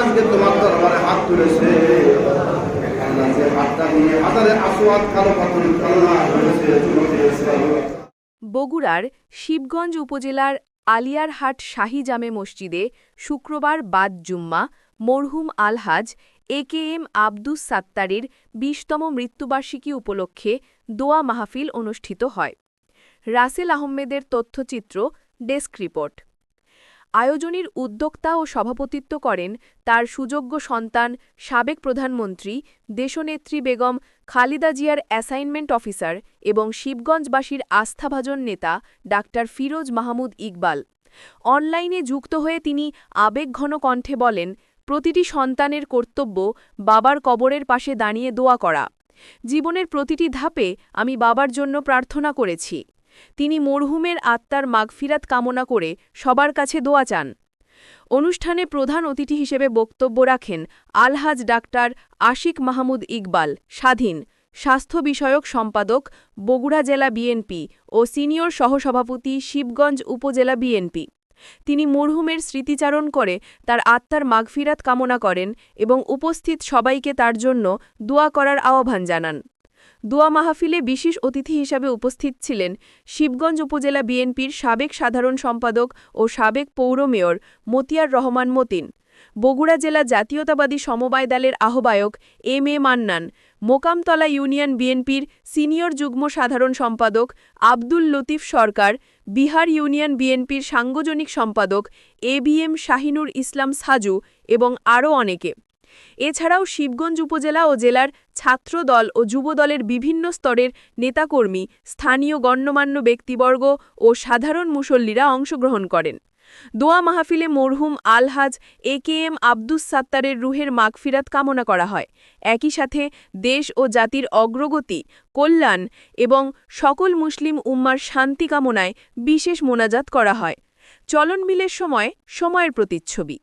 আজকে তোমার দরবারে হাত তুলেছে, আল্লাহ যে হাতটা দিয়ে হাজারে আসওয়াদ কালো পাথর আল্লাহ করেছে। বগুড়ার শিবগঞ্জ উপজেলার আলিয়ারহাট শাহী জামে মসজিদে শুক্রবার বাদ জুম্মা মরহুম আলহাজ একেএম আব্দুস সাত্তারের ২০তম মৃত্যুবার্ষিকী উপলক্ষে দোয়া মাহফিল অনুষ্ঠিত হয়। রাসেল আহমেদের তথ্যচিত্র, ডেস্ক রিপোর্ট। আয়োজনের উদ্যোক্তা ও সভাপতিত্ব করেন তার সুযোগ্য সন্তান সাবেক প্রধানমন্ত্রী দেশনেত্রী বেগম খালেদা জিয়ার অ্যাসাইনমেন্ট অফিসার এবং শিবগঞ্জবাসীর আস্থাভাজন নেতা ডাক্তার ফিরোজ মাহমুদ ইকবাল। অনলাইনে যুক্ত হয়ে তিনি আবেগঘন কণ্ঠে বলেন, প্রতিটি সন্তানের কর্তব্য বাবার কবরের পাশে দাঁড়িয়ে দোয়া করা। জীবনের প্রতিটি ধাপে আমি বাবার জন্য প্রার্থনা করেছি। তিনি মরহুমের আত্মার মাগফিরাত কামনা করে সবার কাছে দোয়া চান। অনুষ্ঠানে প্রধান অতিথি হিসেবে বক্তব্য রাখেন আলহাজ ডাক্তার আশিক মাহমুদ ইকবাল, স্বাধীন স্বাস্থ্য বিষয়ক সম্পাদক, বগুড়া জেলা বিএনপি ও সিনিয়র সহসভাপতি, শিবগঞ্জ উপজেলা বিএনপি। তিনি মরহুমের স্মৃতিচারণ করে তার আত্মার মাগফিরাত কামনা করেন এবং উপস্থিত সবাইকে তার জন্য দোয়া করার আহ্বান জানান। দোয়া মাহফিলে বিশেষ অতিথি হিসাবে উপস্থিত ছিলেন শিবগঞ্জ উপজেলা বিএনপির সাবেক সাধারণ সম্পাদক ও সাবেক পৌর মেয়র মতিয়ার রহমান মতিন, বগুড়া জেলা জাতীয়তাবাদী সমবায় দলের আহ্বায়ক M A Mannan, Mokamtala union বিএনপির সিনিয়র যুগ্ম সাধারণ সম্পাদক আব্দুল লতিফ সরকার, বিহার ইউনিয়ন বিএনপির সাংগঠনিক সম্পাদক এবিএম শাহিনুর ইসলাম সাজু এবং আরও অনেকে। এছাড়াও শিবগঞ্জ উপজেলা ও জেলার ছাত্রদল ও যুবদলের বিভিন্ন স্তরের নেতাকর্মী, স্থানীয় গণ্যমান্য ব্যক্তিবর্গ ও সাধারণ মুসল্লিরা অংশগ্রহণ করেন। দোয়া মাহফিলে মরহুম আলহাজ একেএম আব্দুস সাত্তারের রুহের মাগফিরাত কামনা করা হয়। একই সাথে দেশ ও জাতির অগ্রগতি, কল্যাণ এবং সকল মুসলিম উম্মার শান্তি কামনায় বিশেষ মোনাজাত করা হয়। চলন বিলের সময়ের প্রতিচ্ছবি।